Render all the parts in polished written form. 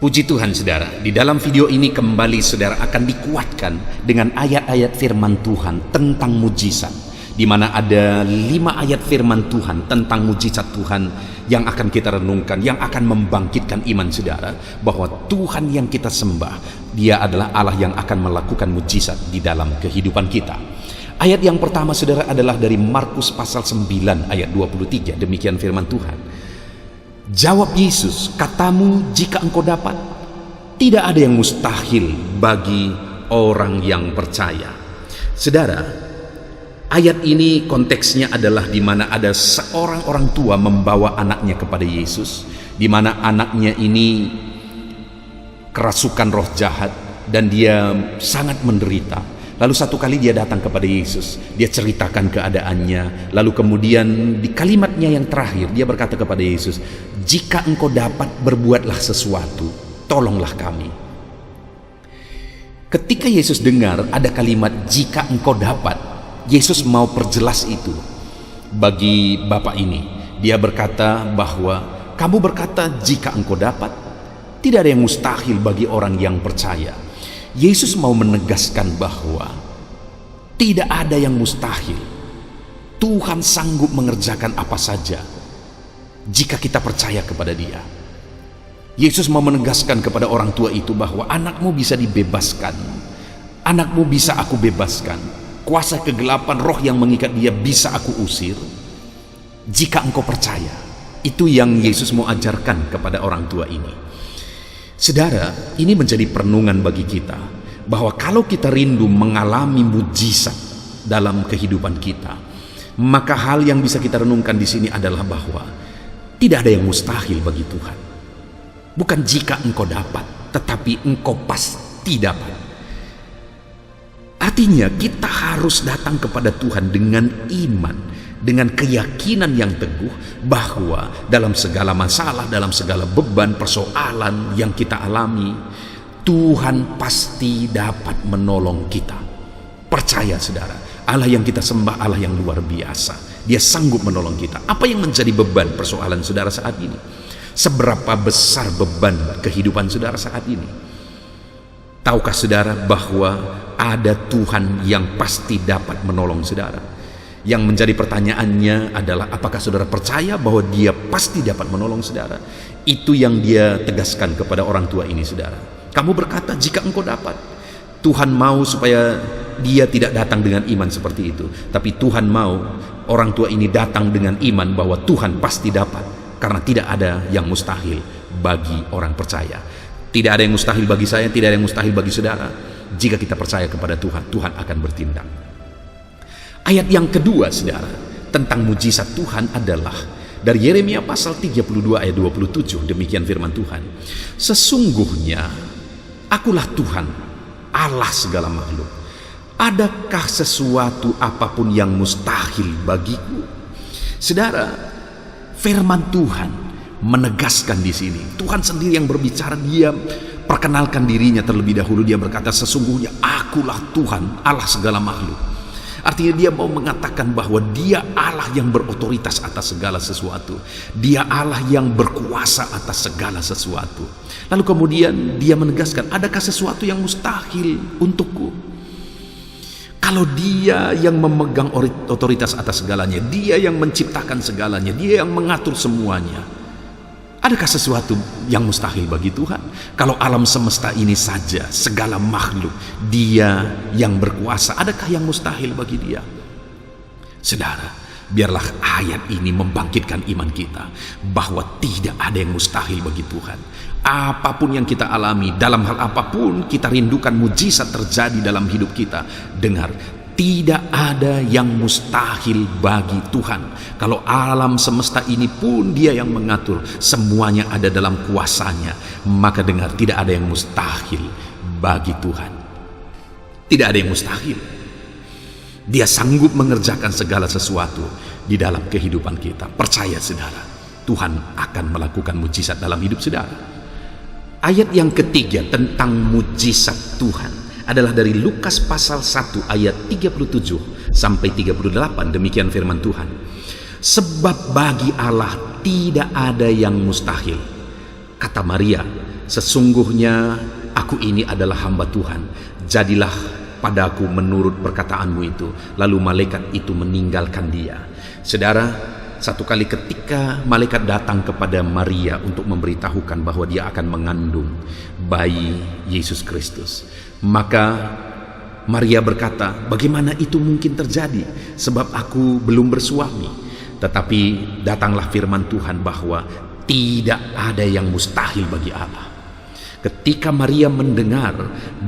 Puji Tuhan saudara, di dalam video ini kembali saudara akan dikuatkan dengan ayat-ayat firman Tuhan tentang mujizat, di mana ada 5 ayat firman Tuhan tentang mujizat Tuhan yang akan kita renungkan, yang akan membangkitkan iman saudara bahwa Tuhan yang kita sembah, Dia adalah Allah yang akan melakukan mujizat di dalam kehidupan kita. Ayat yang pertama saudara adalah dari Markus pasal 9 ayat 23. Demikian firman Tuhan. Jawab Yesus, katamu jika engkau dapat, tidak ada yang mustahil bagi orang yang percaya. Saudara, ayat ini konteksnya adalah di mana ada seorang orang tua membawa anaknya kepada Yesus, di mana anaknya ini kerasukan roh jahat dan dia sangat menderita. Lalu satu kali dia datang kepada Yesus, dia ceritakan keadaannya, lalu kemudian di kalimatnya yang terakhir dia berkata kepada Yesus, jika engkau dapat, berbuatlah sesuatu, tolonglah kami. Ketika Yesus dengar ada kalimat jika engkau dapat, Yesus mau perjelas itu bagi bapak ini. Dia berkata bahwa kamu berkata jika engkau dapat, tidak ada yang mustahil bagi orang yang percaya. Yesus mau menegaskan bahwa tidak ada yang mustahil. Tuhan sanggup mengerjakan apa saja jika kita percaya kepada Dia. Yesus mau menegaskan kepada orang tua itu bahwa anakmu bisa dibebaskan, anakmu bisa aku bebaskan, kuasa kegelapan roh yang mengikat dia bisa aku usir jika engkau percaya. Itu yang Yesus mau ajarkan kepada orang tua ini. Saudara, ini menjadi perenungan bagi kita bahwa kalau kita rindu mengalami mujizat dalam kehidupan kita, maka hal yang bisa kita renungkan di sini adalah bahwa tidak ada yang mustahil bagi Tuhan. Bukan jika engkau dapat, tetapi engkau pasti dapat. Artinya kita harus datang kepada Tuhan dengan iman, dengan keyakinan yang teguh bahwa dalam segala masalah, dalam segala beban, persoalan yang kita alami, Tuhan pasti dapat menolong kita. Percaya saudara, Allah yang kita sembah Allah yang luar biasa. Dia sanggup menolong kita. Apa yang menjadi beban persoalan saudara saat ini? Seberapa besar beban kehidupan saudara saat ini? Tahukah saudara bahwa ada Tuhan yang pasti dapat menolong saudara? Yang menjadi pertanyaannya adalah apakah saudara percaya bahwa Dia pasti dapat menolong saudara? Itu yang dia tegaskan kepada orang tua ini saudara. Kamu berkata jika engkau dapat. Tuhan mau supaya dia tidak datang dengan iman seperti itu, tapi Tuhan mau orang tua ini datang dengan iman bahwa Tuhan pasti dapat, karena tidak ada yang mustahil bagi orang percaya. Tidak ada yang mustahil bagi saya, tidak ada yang mustahil bagi saudara. Jika kita percaya kepada Tuhan, Tuhan akan bertindak. Ayat yang kedua saudara tentang mujizat Tuhan adalah dari Yeremia pasal 32 ayat 27. Demikian firman Tuhan. Sesungguhnya akulah Tuhan, Allah segala makhluk. Adakah sesuatu apapun yang mustahil bagiku? Saudara, firman Tuhan menegaskan di sini. Tuhan sendiri yang berbicara, Dia perkenalkan dirinya terlebih dahulu. Dia berkata sesungguhnya akulah Tuhan, Allah segala makhluk. Artinya dia mau mengatakan bahwa Dia Allah yang berotoritas atas segala sesuatu. Dia Allah yang berkuasa atas segala sesuatu. Lalu kemudian dia menegaskan, adakah sesuatu yang mustahil untukku? Kalau Dia yang memegang otoritas atas segalanya, Dia yang menciptakan segalanya, Dia yang mengatur semuanya, adakah sesuatu yang mustahil bagi Tuhan? Kalau alam semesta ini saja, segala makhluk, Dia yang berkuasa, adakah yang mustahil bagi Dia? Saudara, biarlah ayat ini membangkitkan iman kita bahwa tidak ada yang mustahil bagi Tuhan. Apapun yang kita alami, dalam hal apapun kita rindukan mujizat terjadi dalam hidup kita. Dengar, tidak ada yang mustahil bagi Tuhan. Kalau alam semesta ini pun Dia yang mengatur, semuanya ada dalam kuasanya, maka dengar, tidak ada yang mustahil bagi Tuhan. Tidak ada yang mustahil. Dia sanggup mengerjakan segala sesuatu di dalam kehidupan kita. Percaya saudara, Tuhan akan melakukan mujizat dalam hidup saudara. Ayat yang ketiga tentang mujizat Tuhan adalah dari Lukas pasal 1 ayat 37 sampai 38. Demikian firman Tuhan. Sebab bagi Allah tidak ada yang mustahil. Kata Maria, "Sesungguhnya aku ini adalah hamba Tuhan, jadilah padaku menurut perkataanmu itu." Lalu malaikat itu meninggalkan dia. Saudara, satu kali ketika malaikat datang kepada Maria untuk memberitahukan bahwa dia akan mengandung bayi Yesus Kristus, maka Maria berkata, "Bagaimana itu mungkin terjadi? Sebab aku belum bersuami." Tetapi datanglah firman Tuhan bahwa tidak ada yang mustahil bagi Allah. Ketika Maria mendengar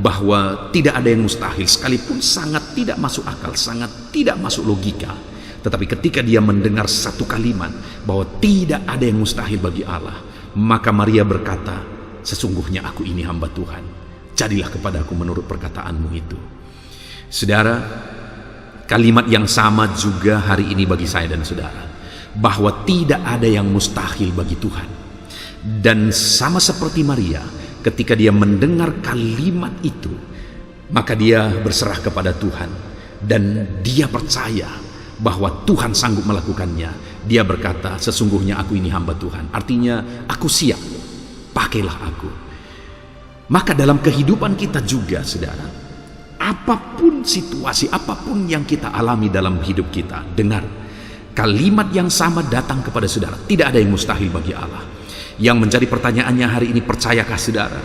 bahwa tidak ada yang mustahil, sekalipun sangat tidak masuk akal, sangat tidak masuk logika, tetapi ketika dia mendengar satu kalimat bahwa tidak ada yang mustahil bagi Allah, maka Maria berkata, "Sesungguhnya aku ini hamba Tuhan, jadilah kepadaku menurut perkataanmu itu." Saudara, kalimat yang sama juga hari ini bagi saya dan saudara, bahwa tidak ada yang mustahil bagi Tuhan. Dan sama seperti Maria, ketika dia mendengar kalimat itu, maka dia berserah kepada Tuhan dan dia percaya bahwa Tuhan sanggup melakukannya. Dia berkata, "Sesungguhnya aku ini hamba Tuhan." Artinya, aku siap, pakailah aku. Maka dalam kehidupan kita juga, saudara, apapun situasi, apapun yang kita alami dalam hidup kita, dengar, kalimat yang sama datang kepada saudara. Tidak ada yang mustahil bagi Allah. Yang menjadi pertanyaannya hari ini, percayakah saudara?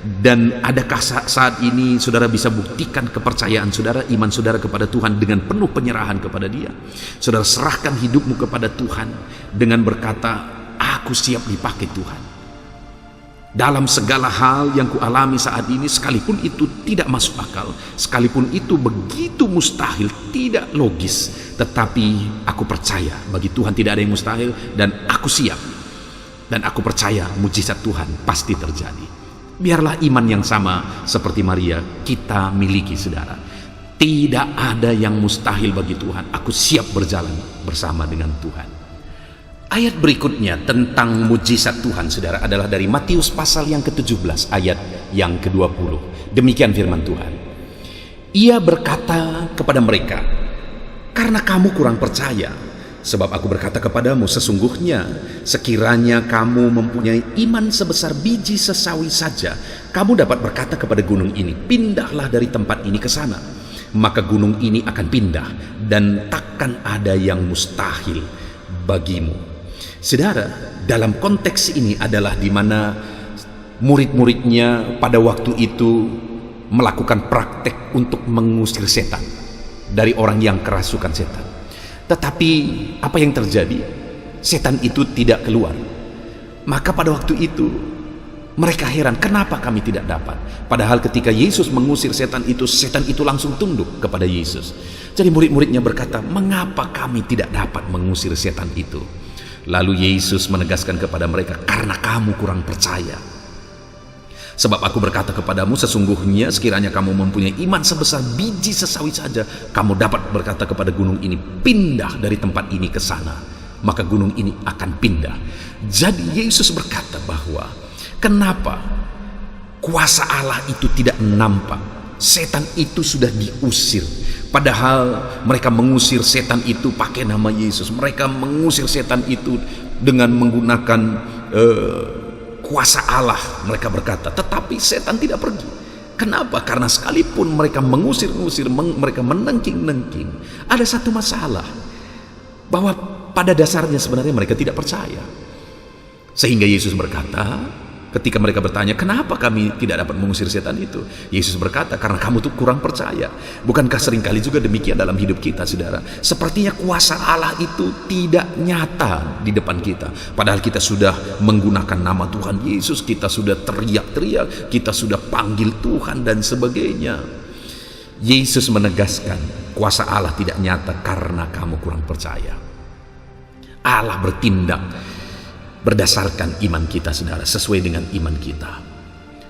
Dan adakah saat ini saudara bisa buktikan kepercayaan saudara, iman saudara kepada Tuhan dengan penuh penyerahan kepada Dia? Saudara serahkan hidupmu kepada Tuhan dengan berkata, "Aku siap dipakai Tuhan. Dalam segala hal yang kualami saat ini, sekalipun itu tidak masuk akal, sekalipun itu begitu mustahil, tidak logis, tetapi aku percaya bagi Tuhan tidak ada yang mustahil, dan aku siap. Dan aku percaya mujizat Tuhan pasti terjadi." Biarlah iman yang sama seperti Maria kita miliki, saudara. Tidak ada yang mustahil bagi Tuhan. Aku siap berjalan bersama dengan Tuhan. Ayat berikutnya tentang mujizat Tuhan, saudara, adalah dari Matius pasal yang ke-17 ayat yang ke-20. Demikian firman Tuhan. Ia berkata kepada mereka, "Karena kamu kurang percaya, sebab aku berkata kepadamu, sesungguhnya sekiranya kamu mempunyai iman sebesar biji sesawi saja, kamu dapat berkata kepada gunung ini, pindahlah dari tempat ini ke sana. Maka gunung ini akan pindah, dan takkan ada yang mustahil bagimu." Saudara, dalam konteks ini adalah di mana murid-muridnya pada waktu itu melakukan praktek untuk mengusir setan dari orang yang kerasukan setan. Tetapi apa yang terjadi? Setan itu tidak keluar. Maka pada waktu itu mereka heran, kenapa kami tidak dapat? Padahal ketika Yesus mengusir setan itu langsung tunduk kepada Yesus. Jadi murid-muridnya berkata, "Mengapa kami tidak dapat mengusir setan itu?" Lalu Yesus menegaskan kepada mereka, "Karena kamu kurang percaya. Sebab aku berkata kepadamu, sesungguhnya sekiranya kamu mempunyai iman sebesar biji sesawi saja, kamu dapat berkata kepada gunung ini, pindah dari tempat ini ke sana. Maka gunung ini akan pindah." Jadi Yesus berkata bahwa kenapa kuasa Allah itu tidak nampak? Setan itu sudah diusir. Padahal mereka mengusir setan itu pakai nama Yesus. Mereka mengusir setan itu dengan menggunakan kuasa Allah, mereka berkata. Tetapi setan tidak pergi. Kenapa? Karena sekalipun mereka mengusir-ngusir, mereka menengking-nengking, ada satu masalah, bahwa pada dasarnya sebenarnya mereka tidak percaya. Sehingga Yesus berkata, ketika mereka bertanya, "Kenapa kami tidak dapat mengusir setan itu?" Yesus berkata, "Karena kamu tuh kurang percaya." Bukankah seringkali juga demikian dalam hidup kita, saudara? Sepertinya kuasa Allah itu tidak nyata di depan kita. Padahal kita sudah menggunakan nama Tuhan Yesus, kita sudah teriak-teriak, kita sudah panggil Tuhan dan sebagainya. Yesus menegaskan, kuasa Allah tidak nyata karena kamu kurang percaya. Allah bertindak berdasarkan iman kita, saudara, sesuai dengan iman kita.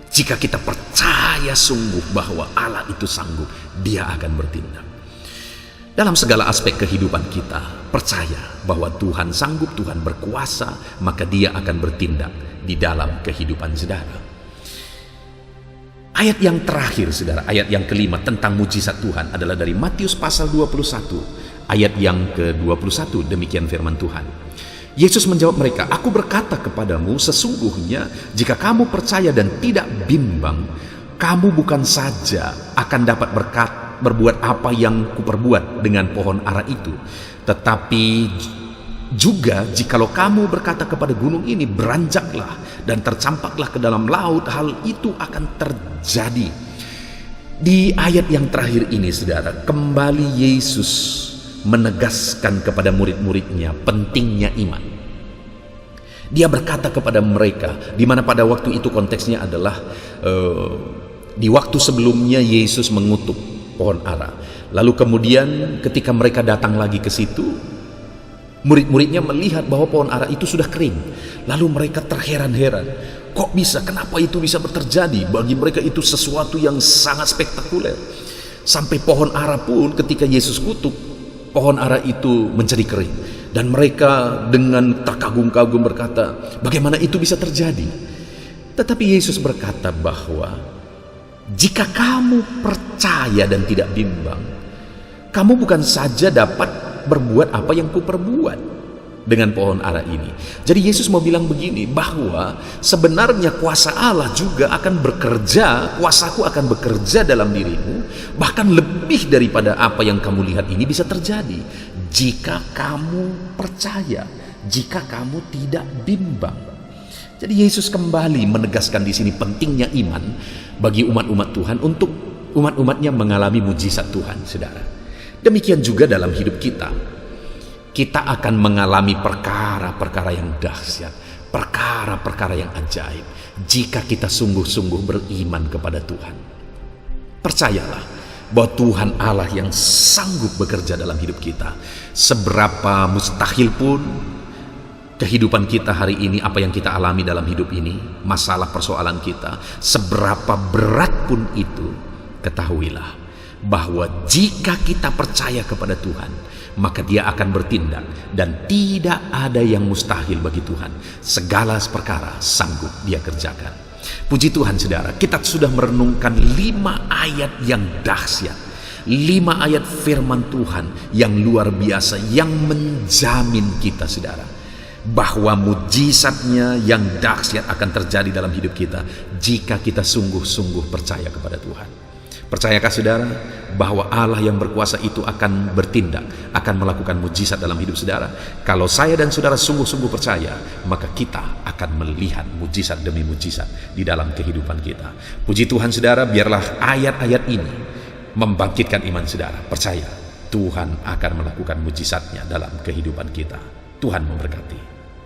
Jika kita percaya sungguh bahwa Allah itu sanggup, Dia akan bertindak. Dalam segala aspek kehidupan kita, percaya bahwa Tuhan sanggup, Tuhan berkuasa, maka Dia akan bertindak di dalam kehidupan saudara. Ayat yang terakhir, saudara, ayat yang kelima tentang mujizat Tuhan adalah dari Matius pasal 21, ayat yang ke-21. Demikian firman Tuhan. Yesus menjawab mereka, "Aku berkata kepadamu, sesungguhnya jika kamu percaya dan tidak bimbang, kamu bukan saja akan dapat berbuat apa yang kuperbuat dengan pohon ara itu, tetapi juga jikalau kamu berkata kepada gunung ini, beranjaklah dan tercampaklah ke dalam laut, hal itu akan terjadi." Di ayat yang terakhir ini, saudara, kembali Yesus menegaskan kepada murid-muridnya pentingnya iman. Dia berkata kepada mereka, di mana pada waktu itu konteksnya adalah di waktu sebelumnya Yesus mengutuk pohon ara. Lalu kemudian ketika mereka datang lagi ke situ, murid-muridnya melihat bahwa pohon ara itu sudah kering. Lalu mereka terheran-heran, kok bisa? Kenapa itu bisa terjadi? Bagi mereka itu sesuatu yang sangat spektakuler. Sampai pohon ara pun ketika Yesus kutuk, pohon ara itu menjadi kering. Dan mereka dengan terkagum-kagum berkata, bagaimana itu bisa terjadi? Tetapi Yesus berkata bahwa jika kamu percaya dan tidak bimbang, kamu bukan saja dapat berbuat apa yang kuperbuat dengan pohon ara ini. Jadi Yesus mau bilang begini, bahwa sebenarnya kuasa Allah juga akan bekerja, kuasaku akan bekerja dalam dirimu, bahkan lebih daripada apa yang kamu lihat ini bisa terjadi jika kamu percaya, jika kamu tidak bimbang. Jadi Yesus kembali menegaskan di sini pentingnya iman bagi umat-umat Tuhan untuk umat-umatnya mengalami mujizat Tuhan, saudara. Demikian juga dalam hidup kita. Kita akan mengalami perkara-perkara yang dahsyat, perkara-perkara yang ajaib, jika kita sungguh-sungguh beriman kepada Tuhan. Percayalah bahwa Tuhan Allah yang sanggup bekerja dalam hidup kita. Seberapa mustahil pun kehidupan kita hari ini, apa yang kita alami dalam hidup ini, masalah persoalan kita, seberapa berat pun itu, ketahuilah bahwa jika kita percaya kepada Tuhan, maka Dia akan bertindak, dan tidak ada yang mustahil bagi Tuhan. Segala perkara sanggup Dia kerjakan. Puji Tuhan, saudara, kita sudah merenungkan 5 ayat yang dahsyat, 5 ayat firman Tuhan yang luar biasa, yang menjamin kita, saudara, bahwa mujizatnya yang dahsyat akan terjadi dalam hidup kita jika kita sungguh-sungguh percaya kepada Tuhan. Percayakah saudara bahwa Allah yang berkuasa itu akan bertindak, akan melakukan mujizat dalam hidup saudara? Kalau saya dan saudara sungguh-sungguh percaya, maka kita akan melihat mujizat demi mujizat di dalam kehidupan kita. Puji Tuhan, saudara, biarlah ayat-ayat ini membangkitkan iman saudara. Percaya, Tuhan akan melakukan mujizatnya dalam kehidupan kita. Tuhan memberkati.